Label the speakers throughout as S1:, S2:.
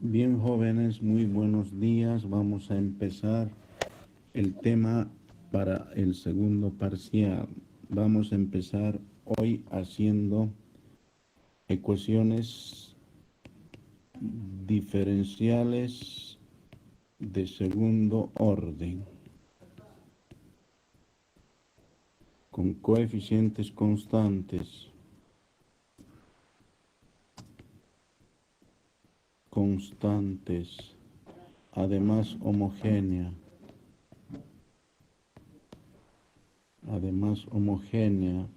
S1: Bien, jóvenes, muy buenos días. Vamos a empezar el tema para el segundo parcial. Vamos a empezar hoy haciendo ecuaciones diferenciales de segundo orden con coeficientes constantes, además homogénea. Homogénea.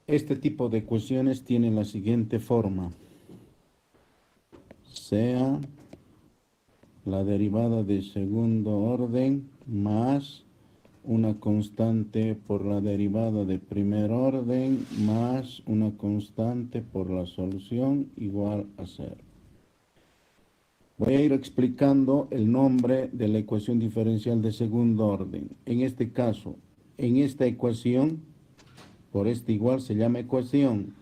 S1: Este tipo de ecuaciones tiene la siguiente forma. Sea la derivada de segundo orden más una constante por la derivada de primer orden más una constante por la solución igual a 0. Voy a ir explicando el nombre de la ecuación diferencial de segundo orden. En este caso, en esta ecuación, por este igual se llama ecuación.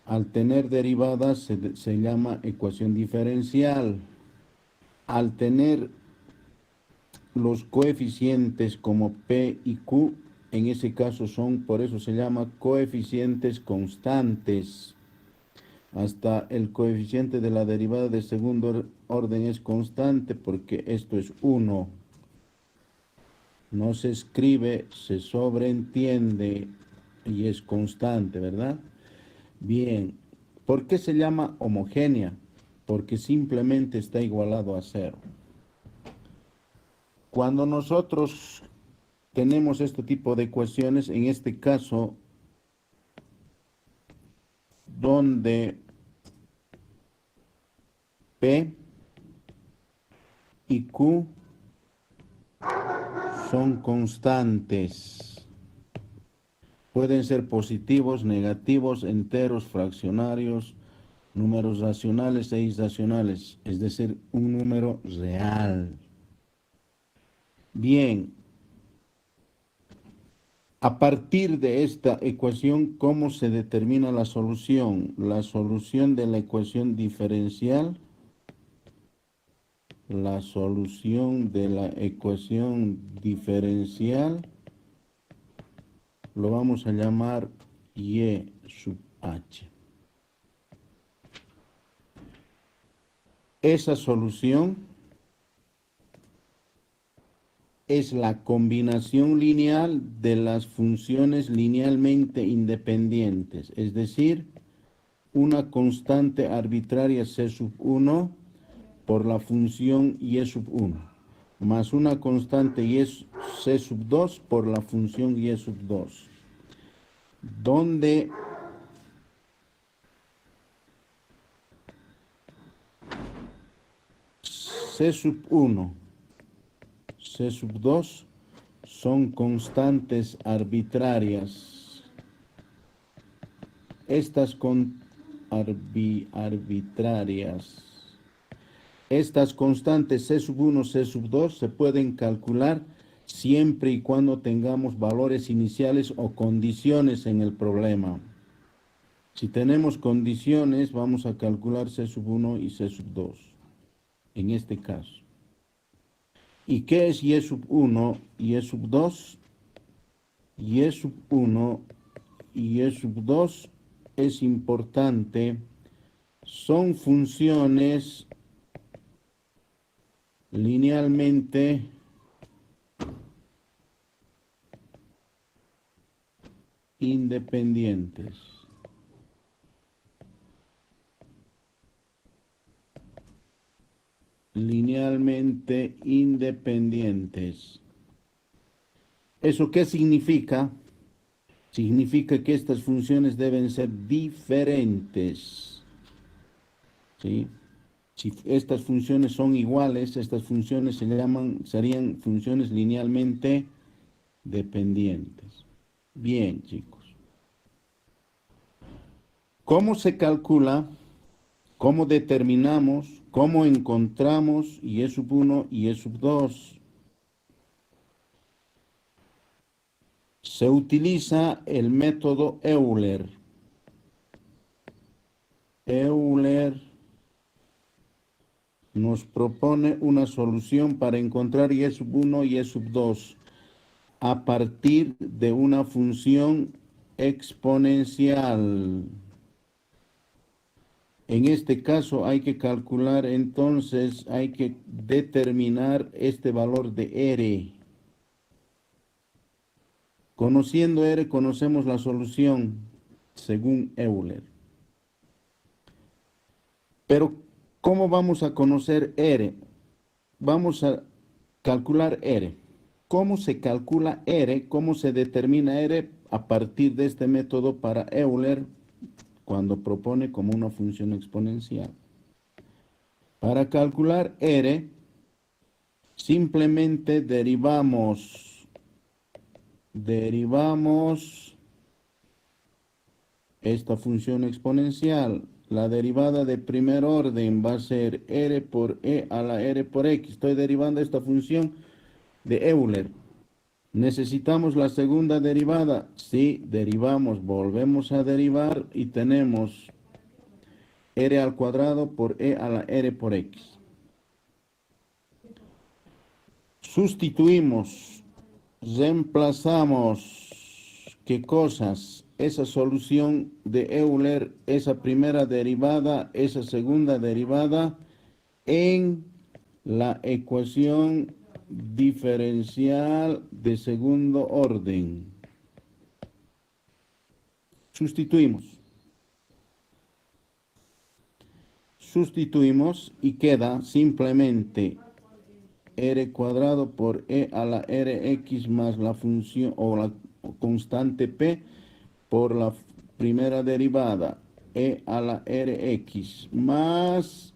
S1: Al tener derivadas se llama ecuación diferencial. Al tener los coeficientes como P y Q, en ese caso por eso se llama coeficientes constantes. Hasta el coeficiente de la derivada de segundo orden es constante porque esto es 1. No se escribe, se sobreentiende y es constante, ¿verdad? Bien, ¿por qué se llama homogénea? Porque simplemente está igualado a 0. Cuando nosotros tenemos este tipo de ecuaciones, en este caso, donde P y Q son constantes, pueden ser positivos, negativos, enteros, fraccionarios, números racionales e irracionales, es decir, un número real. Bien, a partir de esta ecuación, ¿cómo se determina la solución? La solución de la ecuación diferencial, lo vamos a llamar Y sub H. Esa solución es la combinación lineal de las funciones linealmente independientes, es decir, una constante arbitraria C sub 1 por la función Y sub 1, más una constante C sub 2 por la función Y sub 2, donde C sub 1, C sub 2 son constantes arbitrarias. Estas arbitrarias. Estas constantes C sub 1, C sub 2 se pueden calcular siempre y cuando tengamos valores iniciales o condiciones en el problema. Si tenemos condiciones, vamos a calcular C sub 1 y C sub 2, en este caso. ¿Y qué es Y sub 1 y Y sub 2? Y sub 1 y Y sub 2 es importante, son funciones linealmente independientes. Linealmente independientes. ¿Eso qué significa? Significa que estas funciones deben ser diferentes. ¿Sí? Si estas funciones son iguales, estas funciones serían funciones linealmente dependientes. Bien, chicos. ¿Cómo se calcula ¿Cómo determinamos, cómo encontramos y sub 1 y sub 2? Se utiliza el método Euler. Euler nos propone una solución para encontrar y sub 1 y sub 2 a partir de una función exponencial. En este caso hay que calcular, entonces hay que determinar este valor de R. Conociendo R, conocemos la solución según Euler. Pero, ¿cómo vamos a conocer R? Vamos a calcular R. ¿Cómo se calcula R? ¿Cómo se determina R? A partir de este método para Euler, cuando propone como una función exponencial. Para calcular R, simplemente derivamos esta función exponencial. La derivada de primer orden va a ser R por E a la R por X. Estoy derivando esta función de Euler. ¿Necesitamos la segunda derivada? Sí, derivamos, volvemos a derivar y tenemos R al cuadrado por E a la R por X. Sustituimos, reemplazamos, ¿qué cosas? Esa solución de Euler, esa primera derivada, esa segunda derivada en la ecuación diferencial de segundo orden. Sustituimos y queda simplemente R cuadrado por E a la Rx más la función o la constante P por la primera derivada E a la Rx más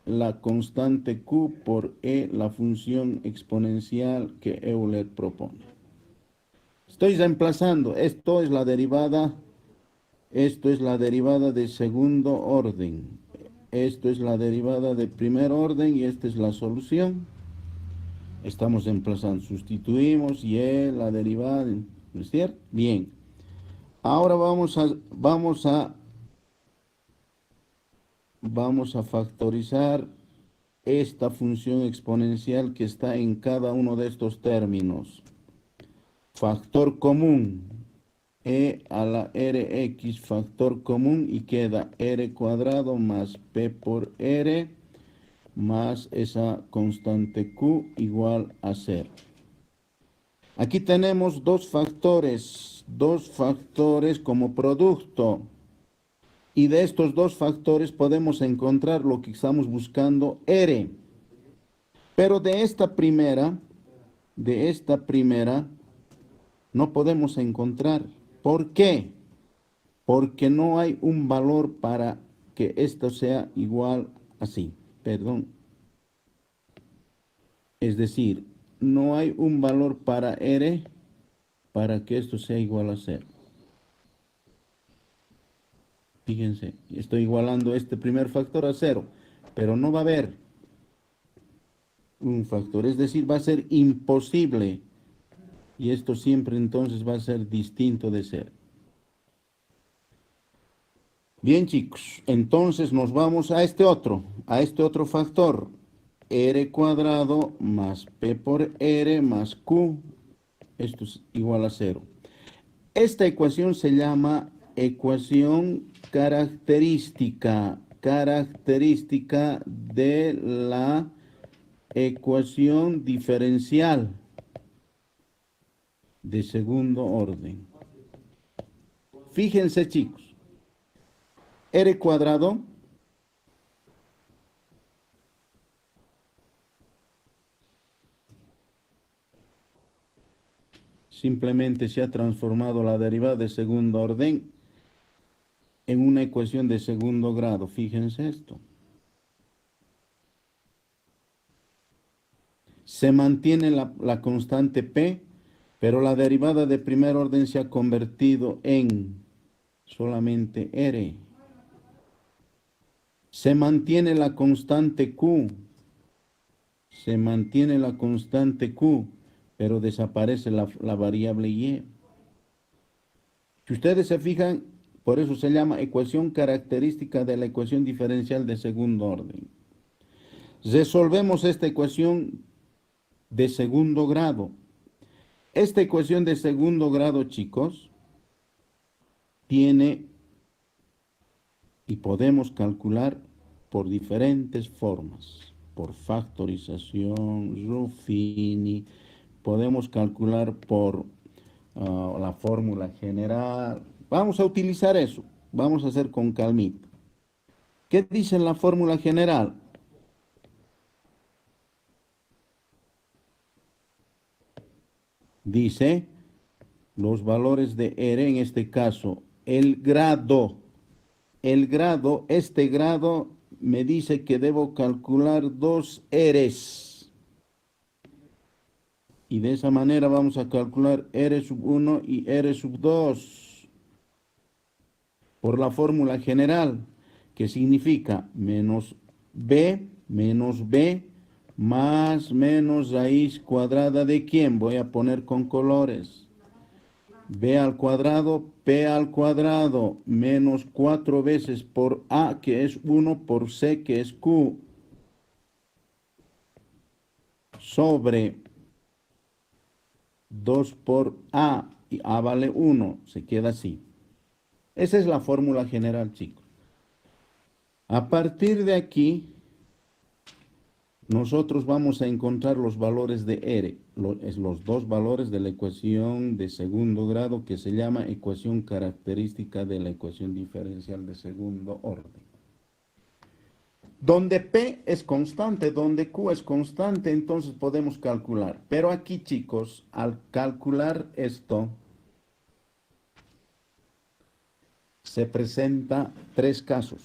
S1: la constante Q por E, la función exponencial que Euler propone. Estoy reemplazando, esto es la derivada de segundo orden. Esto es la derivada de primer orden y esta es la solución. Estamos reemplazando, sustituimos y la derivada, ¿no es cierto? Bien. Ahora vamos a factorizar esta función exponencial que está en cada uno de estos términos. Factor común, E a la Rx, factor común, y queda R cuadrado más P por R más esa constante Q igual a 0. Aquí tenemos dos factores como producto. Y de estos dos factores podemos encontrar lo que estamos buscando, R. Pero de esta primera, no podemos encontrar. ¿Por qué? Porque no hay un valor para que esto sea igual así. Perdón. Es decir, no hay un valor para R para que esto sea igual a 0. Fíjense, estoy igualando este primer factor a 0, pero no va a haber un factor, es decir, va a ser imposible, y esto siempre entonces va a ser distinto de 0. Bien, chicos, entonces nos vamos a este otro factor, R cuadrado más P por R más Q, esto es igual a 0. Esta ecuación se llama ecuación característica de la ecuación diferencial de segundo orden. Fíjense, chicos, R cuadrado simplemente se ha transformado la derivada de segundo orden en una ecuación de segundo grado. Fíjense esto. Se mantiene la constante P, pero la derivada de primer orden se ha convertido en solamente R. Se mantiene la constante Q, se mantiene la constante Q, pero desaparece la variable Y. Si ustedes se fijan, por eso se llama ecuación característica de la ecuación diferencial de segundo orden. Resolvemos esta ecuación de segundo grado. Esta ecuación de segundo grado, chicos, tiene y podemos calcular por diferentes formas, por factorización, Ruffini, podemos calcular por la fórmula general. Vamos a utilizar eso, vamos a hacer con calmita. ¿Qué dice la fórmula general? Dice los valores de R, en este caso, este grado me dice que debo calcular dos R's. Y de esa manera vamos a calcular R sub 1 y R sub 2 por la fórmula general, que significa menos B más menos raíz cuadrada de ¿quién? Voy a poner con colores. B al cuadrado, P al cuadrado, menos 4 veces por A, que es 1, por C, que es Q, sobre 2 por A, y A vale 1, se queda así. Esa es la fórmula general, chicos. A partir de aquí, nosotros vamos a encontrar los valores de R, los dos valores de la ecuación de segundo grado que se llama ecuación característica de la ecuación diferencial de segundo orden. Donde P es constante, donde Q es constante, entonces podemos calcular. Pero aquí, chicos, al calcular esto, se presenta tres casos.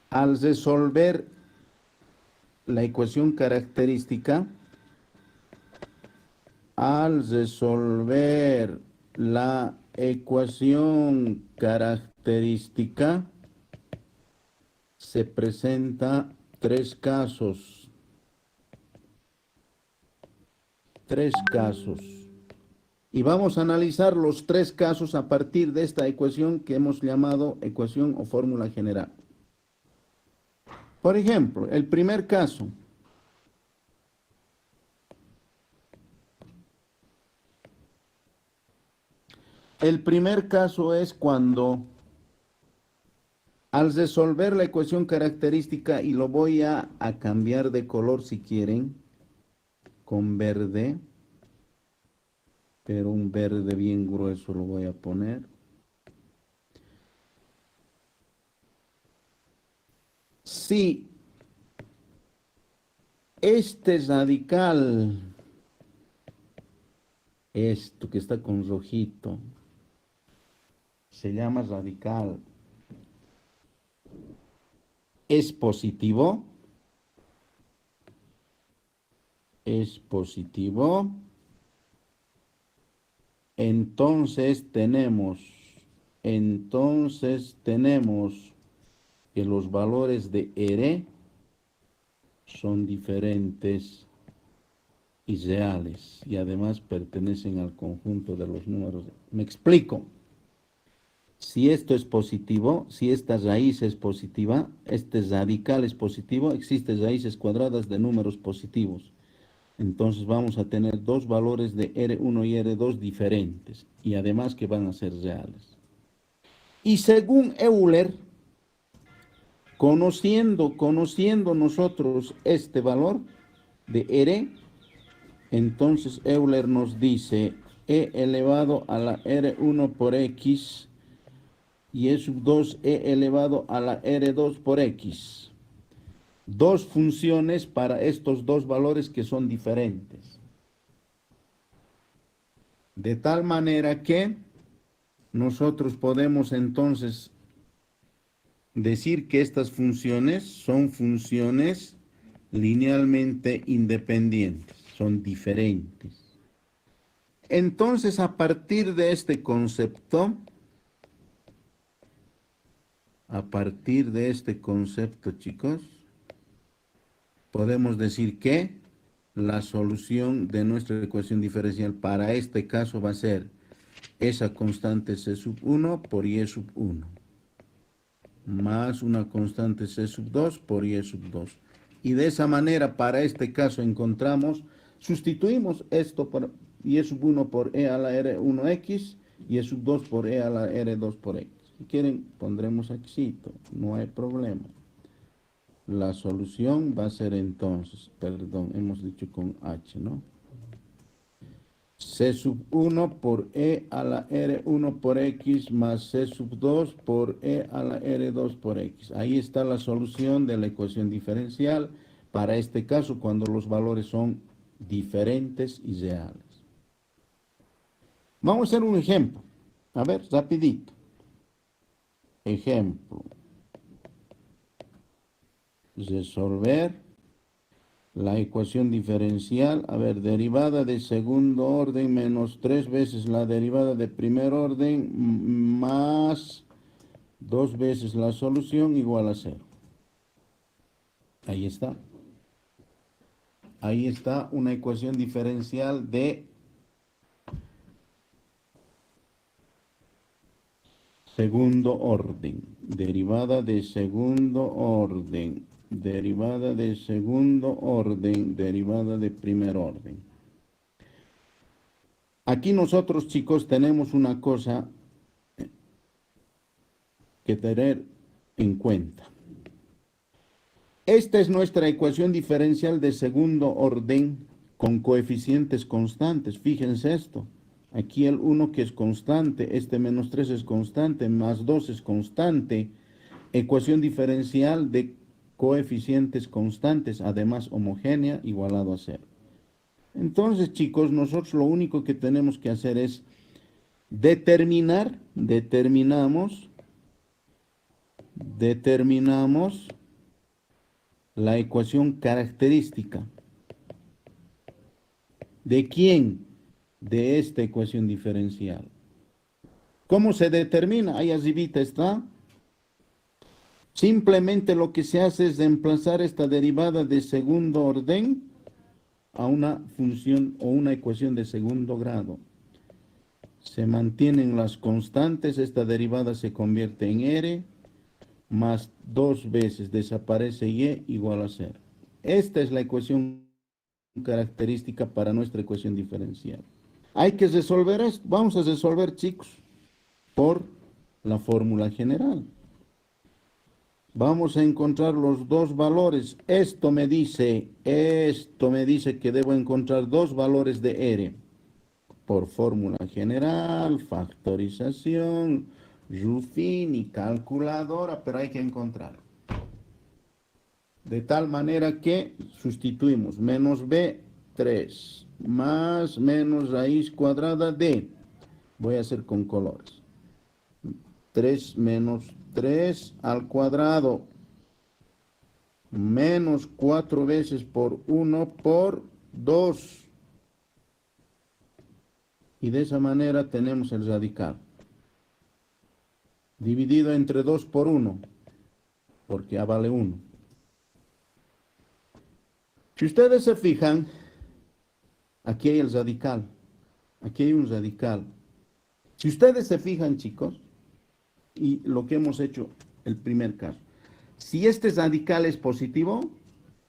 S1: Al resolver la ecuación característica, al resolver la ecuación característica, se presenta tres casos. Tres casos. Y vamos a analizar los tres casos a partir de esta ecuación que hemos llamado ecuación o fórmula general. Por ejemplo, el primer caso. El primer caso es cuando al resolver la ecuación característica, y lo voy a cambiar de color si quieren, con verde, pero un verde bien grueso lo voy a poner. Si este radical, esto que está con rojito, se llama radical, es positivo, entonces tenemos que los valores de R son diferentes y reales, y además pertenecen al conjunto de los números. Me explico. Si esto es positivo, si esta raíz es positiva, este radical es positivo, existen raíces cuadradas de números positivos. Entonces vamos a tener dos valores de R1 y R2 diferentes, y además que van a ser reales. Y según Euler, conociendo nosotros este valor de R, entonces Euler nos dice E elevado a la R1 por X y E sub 2 E elevado a la R2 por X. Dos funciones para estos dos valores que son diferentes. De tal manera que nosotros podemos entonces decir que estas funciones son funciones linealmente independientes, son diferentes. Entonces, a partir de este concepto, A partir de este concepto, chicos, podemos decir que la solución de nuestra ecuación diferencial para este caso va a ser esa constante C sub 1 por Y sub 1 más una constante C sub 2 por Y sub 2. Y de esa manera, para este caso, encontramos, sustituimos esto por Y sub 1 por E a la R1X, Y sub 2 por E a la R2 por X. Si quieren, pondremos aquí, no hay problema. La solución va a ser entonces, perdón, hemos dicho con H, ¿no? C sub 1 por E a la R1 por X más C sub 2 por E a la R2 por X. Ahí está la solución de la ecuación diferencial para este caso cuando los valores son diferentes y reales. Vamos a hacer un ejemplo. A ver, rapidito. Ejemplo. Resolver la ecuación diferencial, a ver, derivada de segundo orden menos 3 veces la derivada de primer orden más 2 veces la solución igual a 0. Ahí está. Ahí está una ecuación diferencial de segundo orden. Derivada de segundo orden. Derivada de segundo orden. Derivada de primer orden. Aquí nosotros, chicos, tenemos una cosa que tener en cuenta. Esta es nuestra ecuación diferencial de segundo orden con coeficientes constantes. Fíjense esto. Aquí el 1 que es constante, este menos 3 es constante, más 2 es constante. Ecuación diferencial de coeficientes constantes, además homogénea, igualado a 0. Entonces, chicos, nosotros lo único que tenemos que hacer es determinamos la ecuación característica. ¿De quién? De esta ecuación diferencial. ¿Cómo se determina? Ahí arribita está. Simplemente lo que se hace es reemplazar esta derivada de segundo orden a una función o una ecuación de segundo grado. Se mantienen las constantes, esta derivada se convierte en R, más 2 veces desaparece Y igual a 0. Esta es la ecuación característica para nuestra ecuación diferencial. Hay que resolver esto. Vamos a resolver, chicos, por la fórmula general. Vamos a encontrar los dos valores. Esto me dice que debo encontrar dos valores de R. Por fórmula general, factorización, Ruffin y calculadora, pero hay que encontrarlo. De tal manera que sustituimos menos B, 3, más menos raíz cuadrada de, voy a hacer con colores, 3 menos 3 al cuadrado, menos 4 veces por 1 por 2. Y de esa manera tenemos el radical. Dividido entre 2 por 1, porque A vale 1. Si ustedes se fijan, aquí hay el radical. Aquí hay un radical. Si ustedes se fijan, chicos, y lo que hemos hecho el primer caso, si este radical es positivo,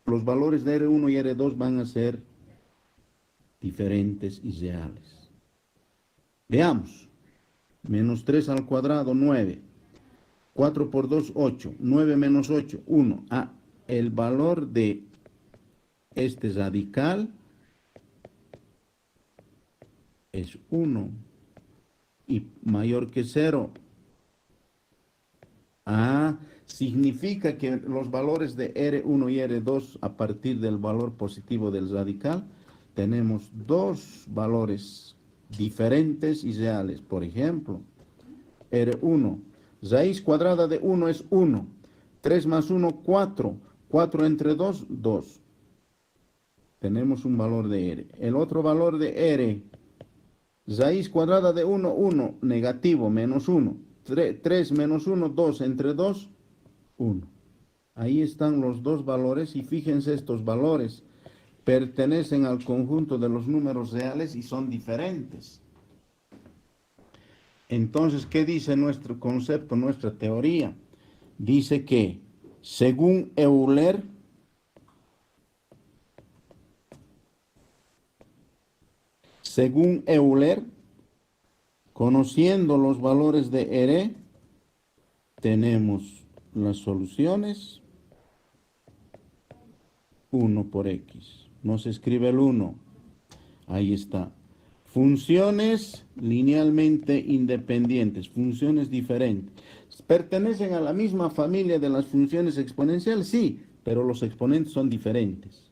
S1: los valores de R1 y R2 van a ser diferentes y reales. Veamos. Menos 3 al cuadrado, 9. 4 por 2, 8. 9 menos 8, 1. Ah, el valor de este radical es 1 y mayor que 0. Ah, significa que los valores de R1 y R2 a partir del valor positivo del radical tenemos dos valores diferentes y reales. Por ejemplo, R1, raíz cuadrada de 1 es 1. 3 más 1, 4. 4 entre 2, 2. Tenemos un valor de R. El otro valor de R, raíz cuadrada de 1, 1, negativo, menos 1. 3 menos 1, 2, entre 2, 1. Ahí están los dos valores y fíjense, estos valores pertenecen al conjunto de los números reales y son diferentes. Entonces, ¿qué dice nuestro concepto, nuestra teoría? Dice que, según Euler, conociendo los valores de R, tenemos las soluciones 1 por X. No se escribe el 1. Ahí está. Funciones linealmente independientes, funciones diferentes. ¿Pertenecen a la misma familia de las funciones exponenciales? Sí, pero los exponentes son diferentes.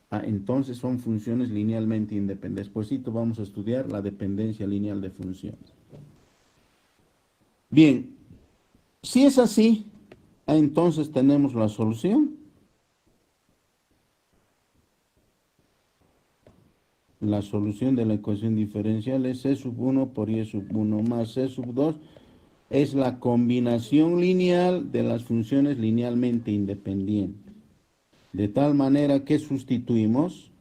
S1: Entonces son funciones linealmente independientes. Despuésito vamos a estudiar la dependencia lineal de funciones. Bien, si es así, entonces tenemos la solución. La solución de la ecuación diferencial es C sub 1 por Y sub 1 más C sub 2. Es la combinación lineal de las funciones linealmente independientes. De tal manera que sustituimos.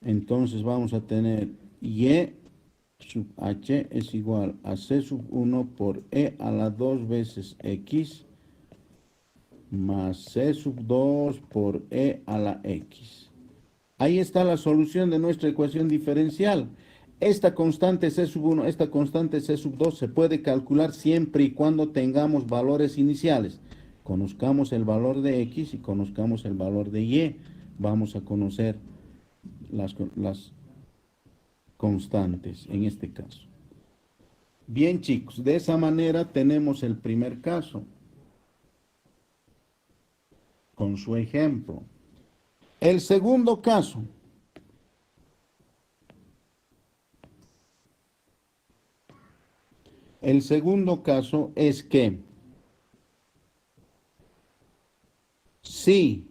S1: Entonces vamos a tener Y sub H es igual a C sub 1 por E a la 2 veces X más C sub 2 por E a la X. Ahí está la solución de nuestra ecuación diferencial. Esta constante C sub 1, esta constante C sub 2 se puede calcular siempre y cuando tengamos valores iniciales. Conozcamos el valor de X y conozcamos el valor de Y. Vamos a conocer las constantes en este caso. Bien, chicos, de esa manera tenemos el primer caso con su ejemplo. El segundo caso. El segundo caso es que si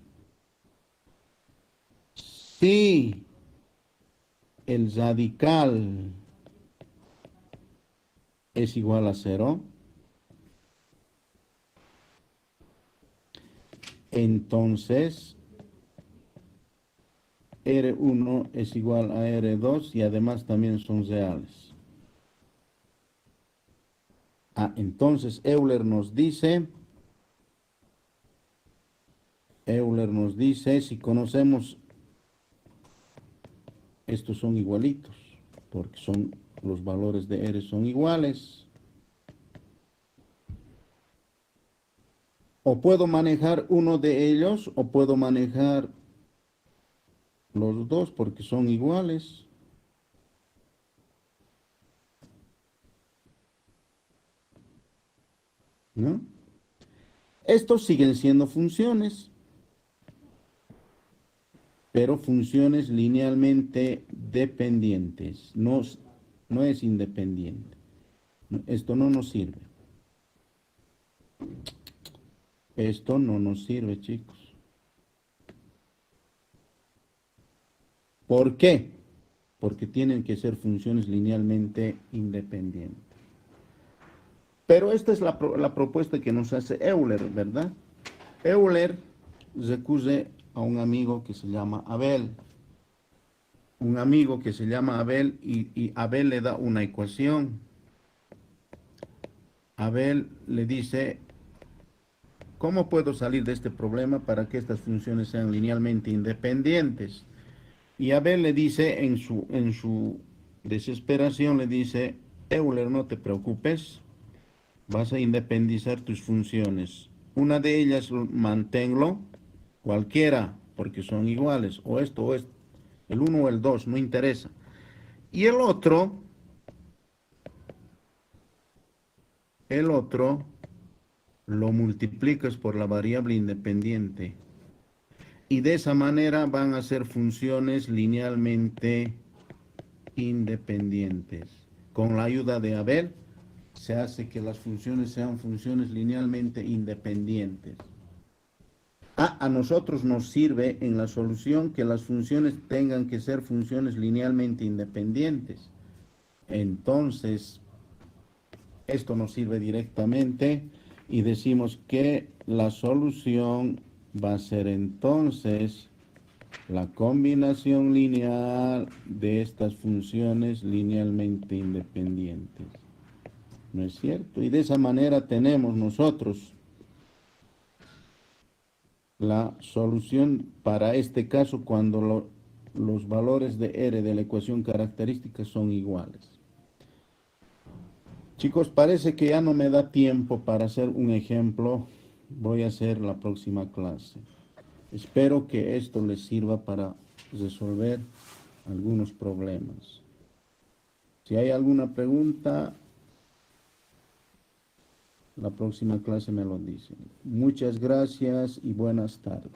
S1: el radical es igual a 0, entonces R1 es igual a R2 y además también son reales. Entonces Euler nos dice, si conocemos, estos son igualitos, porque los valores de R son iguales. O puedo manejar uno de ellos o puedo manejar los dos porque son iguales. ¿No? Estos siguen siendo funciones, pero funciones linealmente dependientes. No es independiente. Esto no nos sirve. Esto no nos sirve, chicos. ¿Por qué? Porque tienen que ser funciones linealmente independientes. Pero esta es la propuesta que nos hace Euler, ¿verdad? Euler recurre a un amigo que se llama Abel. Un amigo que se llama Abel y Abel le da una ecuación. Abel le dice, ¿cómo puedo salir de este problema para que estas funciones sean linealmente independientes? Y Abel le dice en su desesperación, le dice, Euler, no te preocupes, vas a independizar tus funciones. Una de ellas manténlo, cualquiera, porque son iguales, o esto, el 1 o el 2, no interesa. Y el otro lo multiplicas por la variable independiente. Y de esa manera van a ser funciones linealmente independientes. Con la ayuda de Abel se hace que las funciones sean funciones linealmente independientes. A nosotros nos sirve en la solución que las funciones tengan que ser funciones linealmente independientes. Entonces, esto nos sirve directamente y decimos que la solución va a ser entonces la combinación lineal de estas funciones linealmente independientes. ¿No es cierto? Y de esa manera tenemos nosotros la solución para este caso cuando los valores de R de la ecuación característica son iguales. Chicos, parece que ya no me da tiempo para hacer un ejemplo. Voy a hacer la próxima clase. Espero que esto les sirva para resolver algunos problemas. Si hay alguna pregunta, la próxima clase me lo dicen. Muchas gracias y buenas tardes.